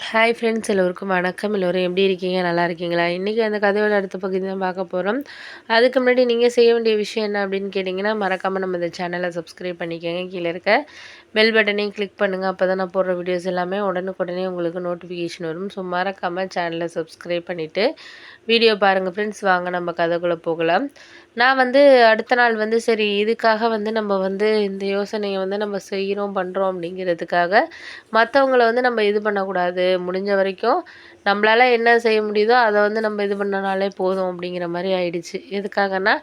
Hi friends, எல்லோருக்கும் வணக்கம். எல்லோரும் எப்படி இருக்கீங்க? நல்லா இருக்கீங்களா? இன்றைக்கி அந்த கதையோட அடுத்த பகுதி தான் பார்க்க போகிறோம். அதுக்கு முன்னாடி நீங்கள் செய்ய வேண்டிய விஷயம் என்ன அப்படின்னு கேட்டிங்கன்னா, மறக்காமல் நம்ம இந்த சேனலை சப்ஸ்கிரைப் பண்ணிக்கோங்க. கீழே இருக்க பெல் பட்டனையும் கிளிக் பண்ணுங்கள். அப்போ தான் நான் போடுற வீடியோஸ் எல்லாமே உடனுக்குடனே உங்களுக்கு நோட்டிஃபிகேஷன் வரும். ஸோ மறக்காமல் சேனலை சப்ஸ்கிரைப் பண்ணிவிட்டு வீடியோ பாருங்கள் ஃப்ரெண்ட்ஸ். வாங்க நம்ம கதைக்குள்ளே போகலாம். நான் அடுத்த நாள் சரி இதுக்காக நம்ம இந்த யோசனையை நம்ம செய்கிறோம் பண்ணுறோம் அப்படிங்கிறதுக்காக மற்றவங்கள நம்ம இது பண்ணக்கூடாது. முடிஞ்ச வரைக்கும் நம்மளால என்ன செய்ய முடியுதோ அதை நம்ம இது பண்ணனாலே போதும் அப்படிங்கிற மாதிரி ஆயிடுச்சு. எதுக்காகன்னா,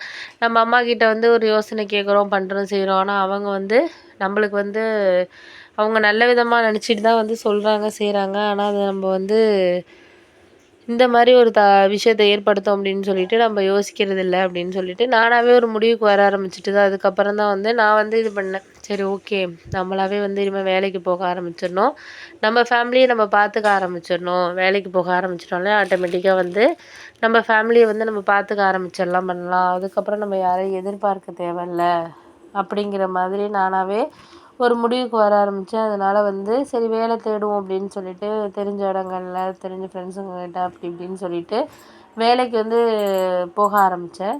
நம்ம அம்மா கிட்ட ஒரு யோசனை கேட்குறோம், பண்ணுறோம், செய்கிறோம். ஆனால் அவங்க நம்மளுக்கு அவங்க நல்ல விதமாக நினச்சிட்டு தான் சொல்கிறாங்க, செய்கிறாங்க. ஆனால் அதை நம்ம இந்த மாதிரி ஒரு விஷயத்தை ஏற்படுத்தும் அப்படின்னு சொல்லிட்டு நம்ம யோசிக்கிறது இல்லை அப்படின்னு சொல்லிட்டு நானாகவே ஒரு முடிவுக்கு வர ஆரம்பிச்சிட்டு தான் அதுக்கப்புறம் தான் நான் இது பண்ணேன். சரி, ஓகே, நம்மளாவே இனிமேல் வேலைக்கு போக ஆரம்பிச்சிடணும், நம்ம ஃபேமிலியை நம்ம பார்த்துக்க ஆரம்பிச்சிடணும். வேலைக்கு போக ஆரம்பிச்சிட்டோம்னா ஆட்டோமேட்டிக்காக நம்ம ஃபேமிலியை நம்ம பார்த்துக்க ஆரம்பிச்சிடலாம், பண்ணலாம். அதுக்கப்புறம் நம்ம யாரையும் எதிர்பார்க்க தேவையில்ல அப்படிங்கிற மாதிரி நானாகவே ஒரு முடிவுக்கு வர ஆரம்பித்தேன். அதனால் சரி வேலை தேடுவோம் அப்படின்னு சொல்லிட்டு தெரிஞ்ச இடங்கள்ல தெரிஞ்ச ஃப்ரெண்ட்ஸுங்ககிட்ட அப்படி இப்படின்னு சொல்லிட்டு வேலைக்கு போக ஆரம்பித்தேன்.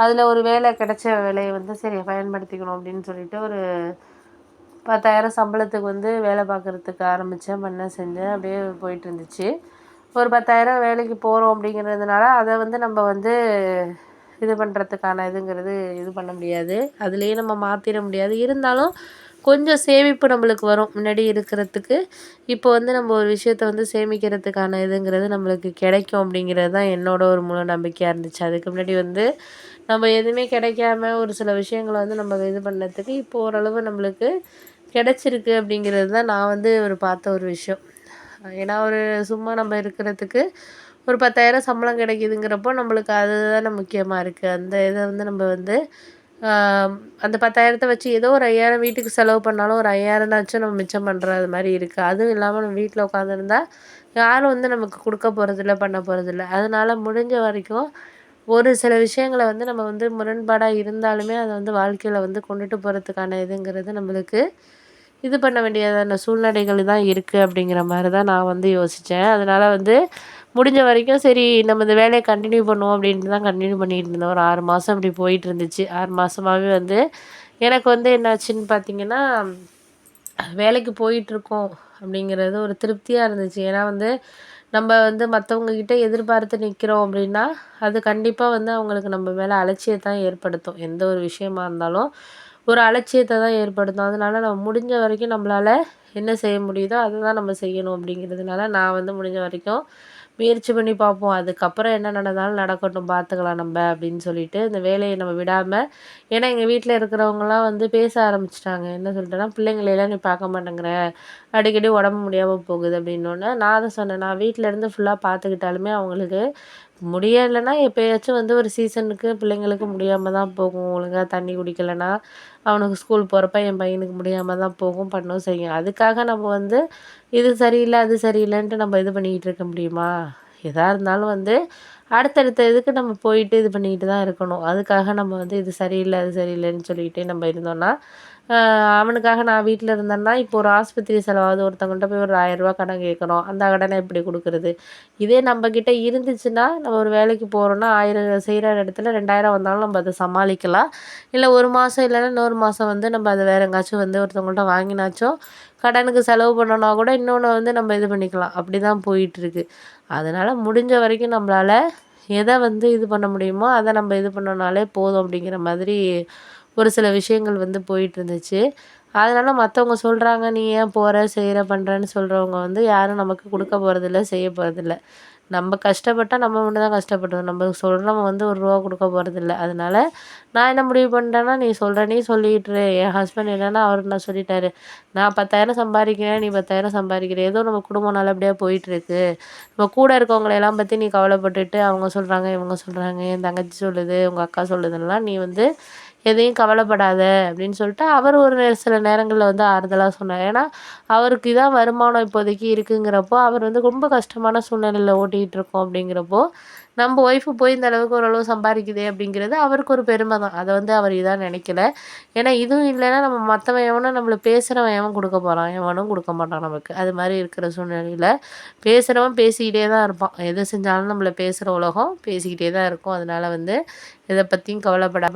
அதில் ஒரு வேலை கிடைச்ச வேலையை சரி பயன்படுத்திக்கணும் அப்படின்னு சொல்லிட்டு ஒரு 10,000 சம்பளத்துக்கு வேலை பார்க்குறதுக்கு ஆரம்பித்தேன், பண்ண செஞ்சேன். அப்படியே போயிட்டு இருந்துச்சு. ஒரு 10,000 வேலைக்கு போகிறோம் அப்படிங்கிறதுனால அதை நம்ம இது பண்ணுறதுக்கான இதுங்கிறது இது பண்ண முடியாது, அதுலேயே நம்ம மாற்றிட முடியாது. இருந்தாலும் கொஞ்சம் சேமிப்பு நம்மளுக்கு வரும் முன்னாடி இருக்கிறதுக்கு. இப்போ நம்ம ஒரு விஷயத்த சேமிக்கிறதுக்கான இதுங்கிறது நம்மளுக்கு கிடைக்கும் அப்படிங்கிறது தான் என்னோட ஒரு முழு நம்பிக்கையாக இருந்துச்சு. அதுக்கு முன்னாடி நம்ம எதுவுமே கிடைக்காம ஒரு சில விஷயங்களை நம்ம இது பண்ணதுக்கு இப்போ ஓரளவு நம்மளுக்கு கிடச்சிருக்கு அப்படிங்கிறது தான் நான் ஒரு பார்த்த ஒரு விஷயம். ஏன்னா ஒரு சும்மா நம்ம இருக்கிறதுக்கு ஒரு 10,000 சம்பளம் கிடைக்குதுங்கிறப்போ நம்மளுக்கு அதுதானே முக்கியமாக இருக்குது. அந்த இதை நம்ம அந்த 10,000 வச்சு ஏதோ ஒரு 5,000 வீட்டுக்கு செலவு பண்ணாலும் ஒரு 5,000 நம்ம மிச்சம் பண்ணுறது மாதிரி இருக்குது. அதுவும் இல்லாமல் நம்ம வீட்டில் உட்காந்துருந்தா யாரும் நமக்கு கொடுக்க போகிறதில்ல, பண்ண போகிறதில்ல. அதனால் முடிஞ்ச வரைக்கும் ஒரு சில விஷயங்களை நம்ம முரண்பாடாக இருந்தாலுமே அதை வாழ்க்கையில் கொண்டுட்டு போகிறதுக்கான இதுங்கிறது நம்மளுக்கு இது பண்ண வேண்டியதான சூழ்நிலைகள் தான் இருக்குது அப்படிங்கிற மாதிரி தான் நான் யோசித்தேன். அதனால் முடிஞ்ச வரைக்கும் சரி நம்ம இந்த வேலையை கண்டினியூ பண்ணுவோம் அப்படின்ட்டு தான் கண்டினியூ பண்ணிகிட்டு இருந்தேன். ஒரு 6 மாதம் அப்படி போயிட்டு இருந்துச்சு. 6 மாதமாகவே எனக்கு என்னாச்சுன்னு பார்த்தீங்கன்னா, வேலைக்கு போயிட்டுருக்கோம் அப்படிங்கிறது ஒரு திருப்தியாக இருந்துச்சு. ஏன்னா நம்ம மற்றவங்கக்கிட்ட எதிர்பார்த்து நிற்கிறோம் அப்படின்னா அது கண்டிப்பாக அவங்களுக்கு நம்ம மேலே அலட்சியத்தான் ஏற்படுத்தும். எந்த ஒரு விஷயமா இருந்தாலும் ஒரு அலட்சியத்தை தான் ஏற்படுத்தும். அதனால நம்ம முடிஞ்ச வரைக்கும் நம்மளால் என்ன செய்ய முடியுதோ அதை தான் நம்ம செய்யணும் அப்படிங்கிறதுனால நான் முடிஞ்ச வரைக்கும் முயற்சி பண்ணி பார்ப்போம். அதுக்கப்புறம் என்ன நடந்தாலும் நடக்கட்டும், பார்த்துக்கலாம் நம்ம அப்படின்னு சொல்லிட்டு இந்த வேலையை நம்ம விடாமல். ஏன்னா எங்கள் வீட்டில் இருக்கிறவங்களாம் பேச ஆரம்பிச்சிட்டாங்க. என்ன சொல்லிட்டேன்னா, பிள்ளைங்களையெல்லாம் நீ பார்க்க மாட்டேங்கிற, அடிக்கடி உடம்பு முடியாமல் போகுது அப்படின்னோடனே நான் தான் சொன்னேன், நான் வீட்டில் இருந்து ஃபுல்லாக பார்த்துக்கிட்டாலுமே அவங்களுக்கு முடியலைன்னா எப்போயாச்சும் ஒரு சீசனுக்கு பிள்ளைங்களுக்கு முடியாமல் தான் போகும். ஒழுங்காக தண்ணி குடிக்கலைன்னா அவனுக்கு ஸ்கூல் போகிறப்ப என் பையனுக்கு முடியாமல் தான் போகும், பண்ணவும் செய்யும். அதுக்காக நம்ம இது சரியில்லை அது சரியில்லைன்ட்டு நம்ம இது பண்ணிக்கிட்டு இருக்க முடியுமா? எதாக இருந்தாலும் அடுத்தடுத்த இதுக்கு நம்ம போயிட்டு இது பண்ணிக்கிட்டு தான் இருக்கணும். அதுக்காக நம்ம இது சரியில்லை அது சரியில்லைன்னு சொல்லிக்கிட்டே நம்ம இருந்தோம்னா அவனுக்காக நான் வீட்டில் இருந்தேன்னா இப்போ ஒரு ஆஸ்பத்திரி செலவாகுது, ஒருத்தவங்கள்ட்ட போய் ஒரு 1000 கடன் கேட்குறோம், அந்த கடனை எப்படி கொடுக்குறது? இதே நம்மக்கிட்ட இருந்துச்சுன்னா நம்ம ஒரு வேலைக்கு போகிறோன்னா 1000 செய்கிற இடத்துல 2000 வந்தாலும் நம்ம அதை சமாளிக்கலாம். இல்லை ஒரு மாதம் இல்லைன்னா இன்னொரு மாதம் நம்ம அதை வேறு எங்காச்சும் ஒருத்தவங்கள்ட்ட வாங்கினாச்சும் கடனுக்கு செலவு பண்ணோன்னா கூட இன்னொன்று நம்ம இது பண்ணிக்கலாம். அப்படி தான் போயிட்டுருக்கு. அதனால் முடிஞ்ச வரைக்கும் நம்மளால் எதை இது பண்ண முடியுமோ அதை நம்ம இது பண்ணோனாலே போதும் அப்படிங்கிற மாதிரி ஒரு சில விஷயங்கள் போயிட்டுருந்துச்சு. அதனால் மற்றவங்க சொல்கிறாங்க, நீ ஏன் போகிற செய்கிற பண்ணுறேன்னு சொல்கிறவங்க யாரும் நமக்கு கொடுக்க போகிறதில்ல, செய்ய போகிறதில்ல. நம்ம கஷ்டப்பட்டால் நம்ம மட்டும் தான் கஷ்டப்படணும். நம்ம சொல்கிறவங்க ரூபா கொடுக்க போகிறதில்ல. அதனால் நான் என்ன முடிவு பண்ணிட்டேன்னா, நீ சொல்கிற நீ சொல்லிட்டுரு. என் ஹஸ்பண்ட் என்னென்னா அவர் நான் சொல்லிட்டாரு, நான் 10,000 சம்பாதிக்கிறேன், நீ 10,000 சம்பாதிக்கிற, ஏதோ நம்ம குடும்பம் நல்லபடியாக போயிட்டுருக்கு. நம்ம கூட இருக்கவங்களெல்லாம் பற்றி நீ கவலைப்பட்டுட்டு அவங்க சொல்கிறாங்க இவங்க சொல்கிறாங்க, என் தங்கச்சி சொல்லுது உங்கள் அக்கா சொல்லுதுன்னெலாம் நீ எதையும் கவலைப்படாத அப்படின்னு சொல்லிட்டு அவர் ஒரு சில நேரங்கள்ல வந்து ஆறுதலா சொன்னார். ஏன்னா, அவருக்கு இதான் வருமானம் இப்போதைக்கு இருக்குங்கிறப்போ, அவர் வந்து ரொம்ப கஷ்டமான சூழ்நிலையில ஓட்டிகிட்டு இருக்கோம் அப்படிங்கிறப்போ, நம்ம ஒய்ஃபு போய் இந்த அளவுக்கு ஓரளவு சம்பாரிக்குதே அப்படிங்கிறது அவருக்கு ஒரு பெருமை தான். அத வந்து அவர் இதா நினைக்கல. ஏன்னா இதுவும் இல்லைன்னா நம்ம மத்தவன் எவனும் நம்மள பேசுறவன் எவன் குடுக்க போறான்? எவனும் குடுக்க மாட்டான் நமக்கு. அது மாரி இருக்கிற சூழ்நிலையில பேசுறவன் பேசிக்கிட்டே தான் இருப்பான். எது செஞ்சாலும் நம்மள பேசுற உலகம் பேசிக்கிட்டே தான் இருக்கும். அதனால வந்து எத பத்தியும் கவலைப்படாம